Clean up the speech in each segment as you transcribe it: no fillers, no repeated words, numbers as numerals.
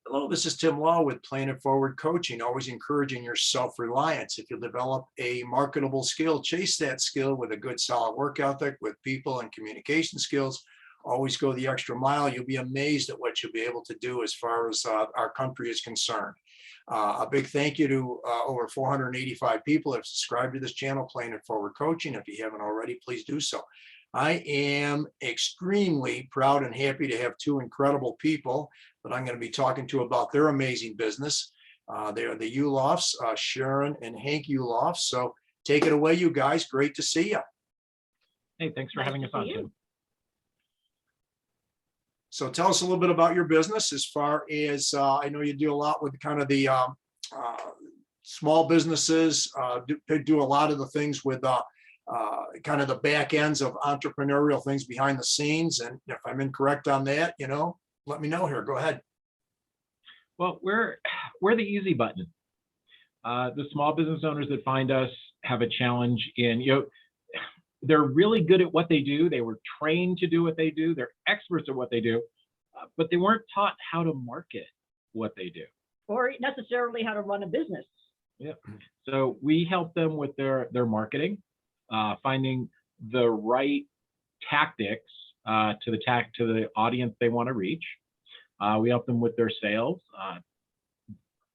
Hello, this is Tim Law with Playing It Forward Coaching, always encouraging your self-reliance. If you develop a marketable skill, chase that skill with a good, solid work ethic, with people and communication skills. Always go the extra mile. You'll be amazed at what you'll be able to do as far as our country is concerned. A big thank you to over 485 people who have subscribed to this channel, Playing It Forward Coaching. If you haven't already, please do so. I am extremely proud and happy to have two incredible people that I'm going to be talking to about their amazing business. They are the Yuloffs, Sharyn and Hank Yuloff. So take it away, you guys. Great to see you. Hey, thanks for having us on, Tim. So tell us a little bit about your business as far as, I know you do a lot with kind of the small businesses, do a lot of the things with kind of the back ends of entrepreneurial things behind the scenes. And if I'm incorrect on that, let me know here. Go ahead. Well, we're the easy button. The small business owners that find us have a challenge in, they're really good at what they do. They were trained to do what they do. They're experts at what they do, but they weren't taught how to market what they do. Or necessarily how to run a business. Yeah. So we help them with their marketing, finding the right tactics to the audience they want to reach. We help them with their sales,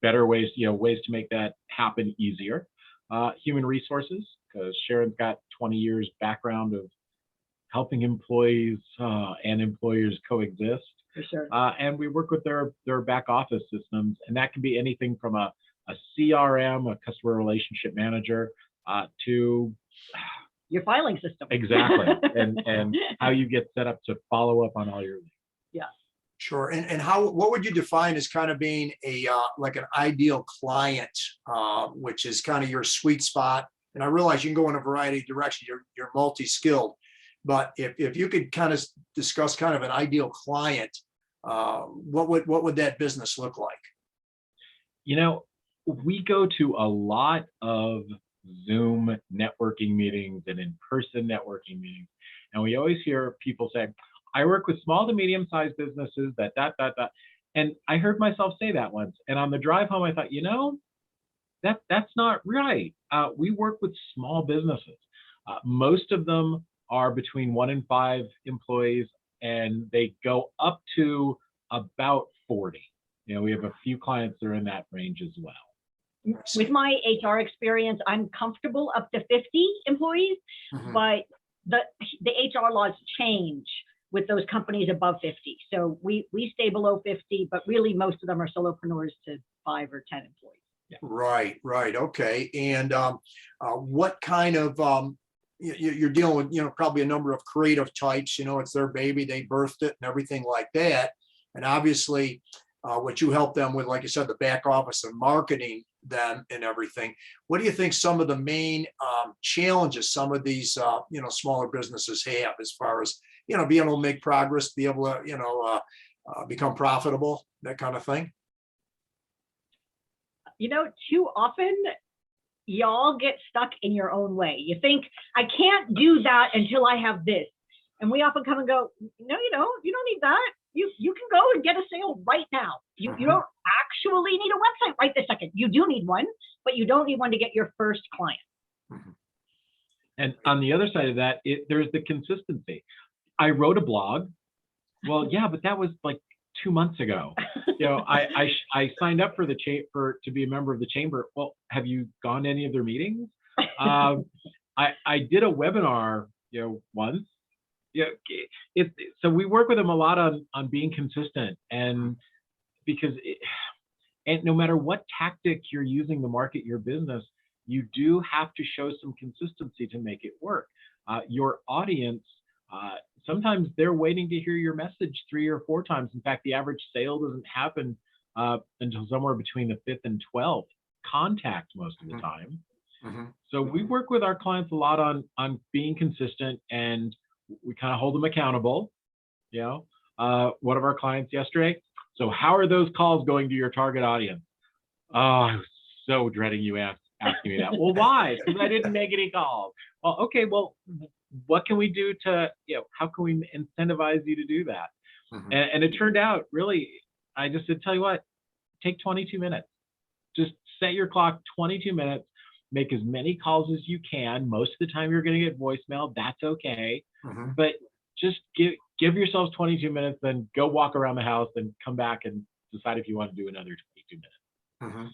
better ways, ways to make that happen easier. Human resources, because Sharyn's got 20 years background of helping employees and employers coexist. For sure. And we work with their back office systems, and that can be anything from a CRM, a customer relationship manager, to your filing system. Exactly. and how you get set up to follow up on all your leads. Yeah. Sure. And what would you define as kind of being a like an ideal client, which is kind of your sweet spot? And I realize you can go in a variety of directions. You're multi-skilled, but if you could kind of discuss kind of an ideal client, what would that business look like? We go to a lot of Zoom networking meetings and in-person networking meetings, and we always hear people say, I work with small to medium-sized businesses that. And I heard myself say that once. And on the drive home, I thought, that's not right. We work with small businesses. Most of them are between 1 and 5 employees, and they go up to about 40. We have a few clients that are in that range as well. With my HR experience, I'm comfortable up to 50 employees, but the HR laws change with those companies above 50. So we stay below 50, but really most of them are solopreneurs to 5 or 10 employees. Yeah. Right. Okay. And what kind of, you're dealing with, probably a number of creative types, it's their baby, they birthed it and everything like that. And obviously what you help them with, like you said, the back office and marketing them and everything. What do you think some of the main challenges some of these, smaller businesses have as far as, being able to make progress, be able to, become profitable, that kind of thing? Too often y'all get stuck in your own way. You think, I can't do that until I have this. And we often come and go, no, you don't need that. You can go and get a sale right now. You don't actually need a website right this second. You do need one, but you don't need one to get your first client. And on the other side of that, there's the consistency. I wrote a blog. Well, yeah, but that was like 2 months ago. I signed up for to be a member of the chamber. Well, have you gone to any of their meetings? I did a webinar, once. So we work with them a lot on being consistent, and because and no matter what tactic you're using to market your business, you do have to show some consistency to make it work. Your audience, sometimes they're waiting to hear your message 3 or 4 times. In fact, the average sale doesn't happen until somewhere between the 5th and 12th contact most of the time. So we work with our clients a lot on being consistent, and we kind of hold them accountable. One of our clients yesterday, so how are those calls going to your target audience? Oh, I was so dreading you asking me that. Well, why? Because I didn't make any calls. Well, okay, well, what can we do to, how can we incentivize you to do that? And it turned out, really, I just said, tell you what, take 22 minutes. Just set your clock 22 minutes, make as many calls as you can. Most of the time you're going to get voicemail. That's okay. Mhm. But just give yourselves 22 minutes, then go walk around the house, then come back and decide if you want to do another 22 minutes. Mhm.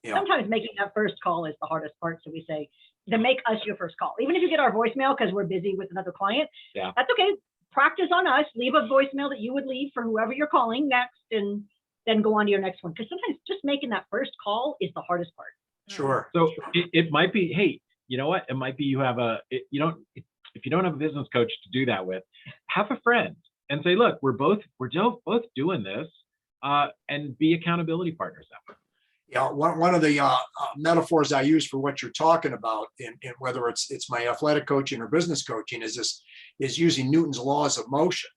Yeah. Sometimes making that first call is the hardest part. So we say, then make us your first call. Even if you get our voicemail because we're busy with another client, Yeah. that's okay. Practice on us. Leave a voicemail that you would leave for whoever you're calling next, and then go on to your next one. Because sometimes just making that first call is the hardest part. Sure. So it might be, hey, you know what? It might be you have if you don't have a business coach to do that with, have a friend and say, look, we're both doing this, and be accountability partners that way. Yeah, one of the metaphors I use for what you're talking about, in whether it's my athletic coaching or business coaching, is using Newton's laws of motion.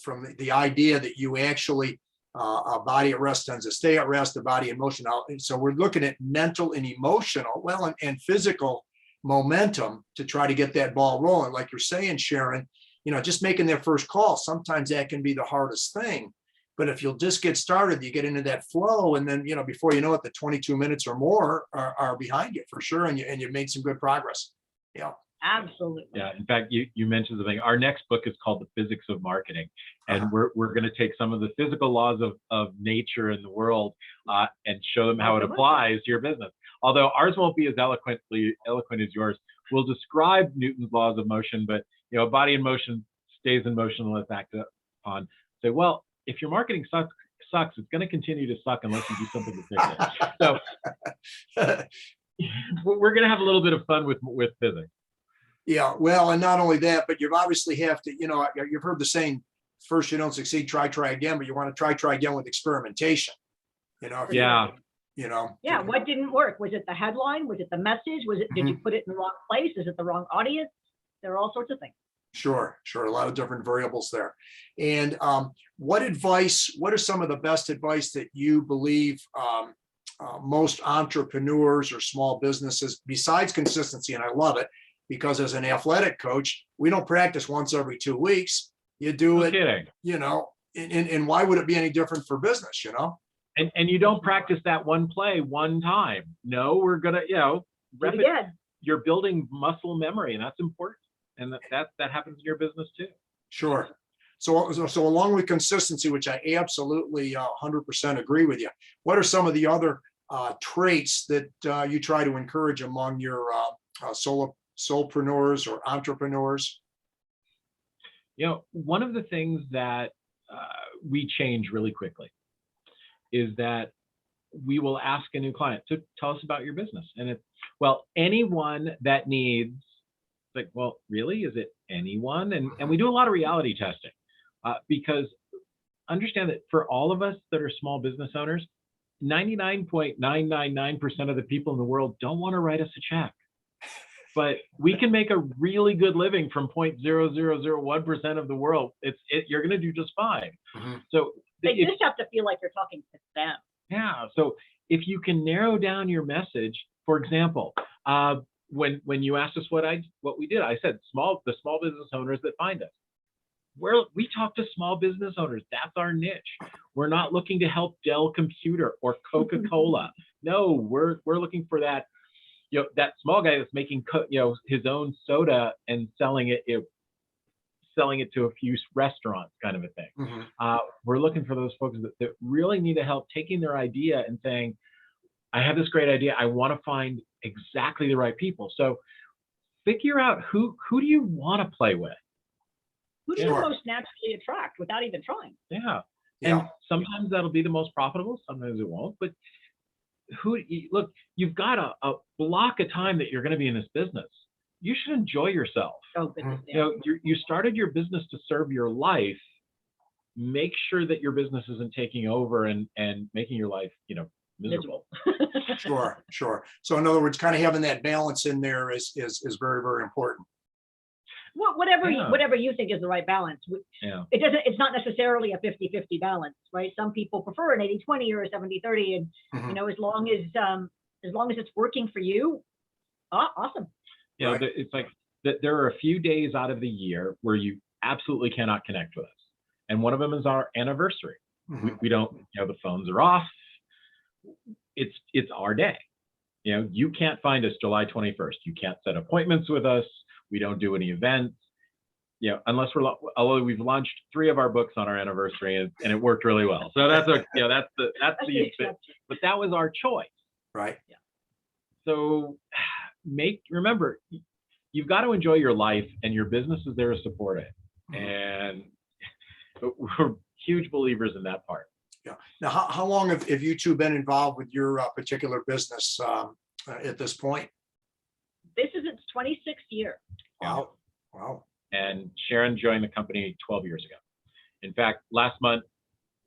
From the idea that you actually a body at rest tends to stay at rest, the body in motion. So we're looking at mental and emotional, and physical momentum to try to get that ball rolling. Like you're saying, Sharyn, just making that first call, sometimes that can be the hardest thing. But if you'll just get started, you get into that flow, and then before you know it, the 22 minutes or more are behind you for sure, and you've made some good progress. Yeah, Absolutely. Yeah. In fact, you mentioned something. Our next book is called The Physics of Marketing, and we're going to take some of the physical laws of nature in the world and show them how it applies to your business. Although ours won't be as eloquent as yours. We'll describe Newton's laws of motion, but a body in motion stays in motion unless acted upon. Say, well, if your marketing sucks, it's going to continue to suck unless you do something to fix it. So we're going to have a little bit of fun with physics. Yeah, well, and not only that, but you obviously have to, you've heard the saying, first you don't succeed, try again, but you want to try again with experimentation. Yeah. Yeah, what didn't work? Was it the headline? Was it the message? Did you put it in the wrong place? Is it the wrong audience? There are all sorts of things. Sure. A lot of different variables there. And what are some of the best advice that you believe most entrepreneurs or small businesses, besides consistency? And I love it, because as an athletic coach, we don't practice once every 2 weeks. You do it, kidding. And why would it be any different for business, And you don't practice that one play one time. No, we're going to, Do it again. You're building muscle memory, and that's important. And that happens in your business too. Sure. So along with consistency, which I absolutely 100% agree with you, what are some of the other traits that you try to encourage among your solopreneurs or entrepreneurs? One of the things that we change really quickly is that we will ask a new client to tell us about your business. And anyone that needs, like, well, really, is it anyone? And we do a lot of reality testing because understand that for all of us that are small business owners, 99.999% of the people in the world don't want to write us a check. But we can make a really good living from 0.0001% of the world. You're going to do just fine. So they just have to feel like you're talking to them. Yeah. So if you can narrow down your message, for example, when you asked us what we did, I said the small business owners that find us. We talk to small business owners. That's our niche. We're not looking to help Dell Computer or Coca-Cola. No, we're looking for that. That small guy that's making his own soda and selling it to a few restaurants, kind of a thing. We're looking for those folks that really need help taking their idea and saying, I have this great idea. I want to find exactly the right people. So figure out who do you want to play with? Who do you most naturally attract without even trying? Yeah. And sometimes that'll be the most profitable. Sometimes it won't. But look, you've got a block of time that you're going to be in this business. You should enjoy yourself. Oh, goodness. Yeah. You started your business to serve your life. Make sure that your business isn't taking over and making your life, miserable. Sure. So in other words, kind of having that balance in there is very, very important. Well, whatever you think is the right balance. It's not necessarily a 50-50 balance, right? Some people prefer an 80-20 or a 70-30, and as long as it's working for you, awesome. It's like that there are a few days out of the year where you absolutely cannot connect with us. And one of them is our anniversary. We don't, the phones are off. it's our day. You know, you can't find us July 21st. You can't set appointments with us. We don't do any events. You know, unless although we've launched 3 of our books on our anniversary, and it worked really well. So that's that's the exception. but that was our choice. Right. Yeah. So remember, you've got to enjoy your life, and your business is there to support it. And we're huge believers in that part. Yeah. Now, how long have you two been involved with your particular business at this point? This is its 26th year. Wow. Wow. And Sharyn joined the company 12 years ago. In fact, last month,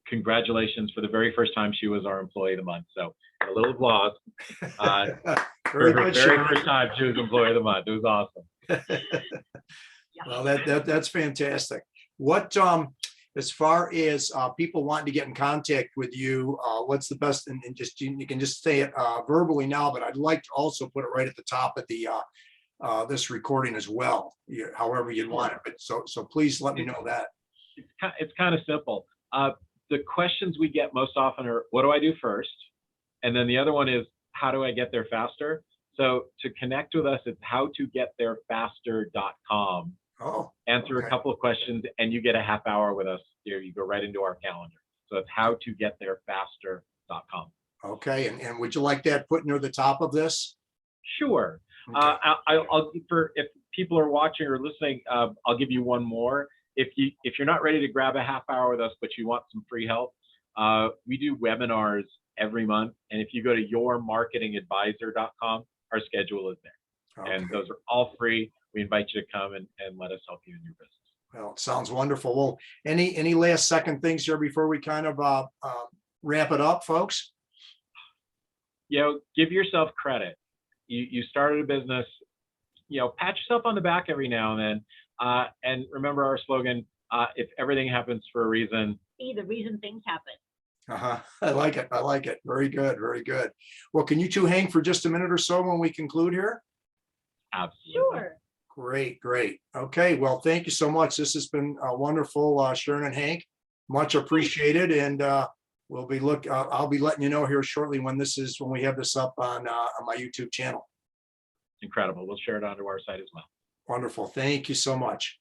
congratulations, for the very first time, she was our employee of the month. So a little applause. Very For her good, very Sharyn. first time, she was employee of the month. It was awesome. Well, that's fantastic. What as far as people wanting to get in contact with you, what's the best? And just you can just say it verbally now, but I'd like to also put it right at the top of the this recording as well, however you'd want it. But so please let me know that. It's kind of simple. The questions we get most often are, what do I do first? And then the other one is, how do I get there faster? So to connect with us, it's howtogettherefaster.com. Oh, Answer okay. a couple of questions, and you get a half hour with us. You go right into our calendar. So it's howtogettherefaster.com. Okay. And would you like that put near the top of this? Sure. Okay. If people are watching or listening, I'll give you one more. If you're not ready to grab a half hour with us, but you want some free help, we do webinars every month. And if you go to yourmarketingadvisor.com, our schedule is there. Okay. And those are all free. We invite you to come and let us help you in your business. Well, it sounds wonderful. Well, any last second things here before we kind of wrap it up, folks? You know, give yourself credit. You started a business, you know, pat yourself on the back every now and then. And remember our slogan, if everything happens for a reason. Be the reason things happen. I like it. I like it. Very good. Very good. Well, can you two hang for just a minute or so when we conclude here? Absolutely. Sure. Great, great. Okay, well, thank you so much. This has been wonderful, Sharyn and Hank. Much appreciated, and I'll be letting you know here shortly when we have this up on my YouTube channel. Incredible. We'll share it onto our site as well. Wonderful. Thank you so much.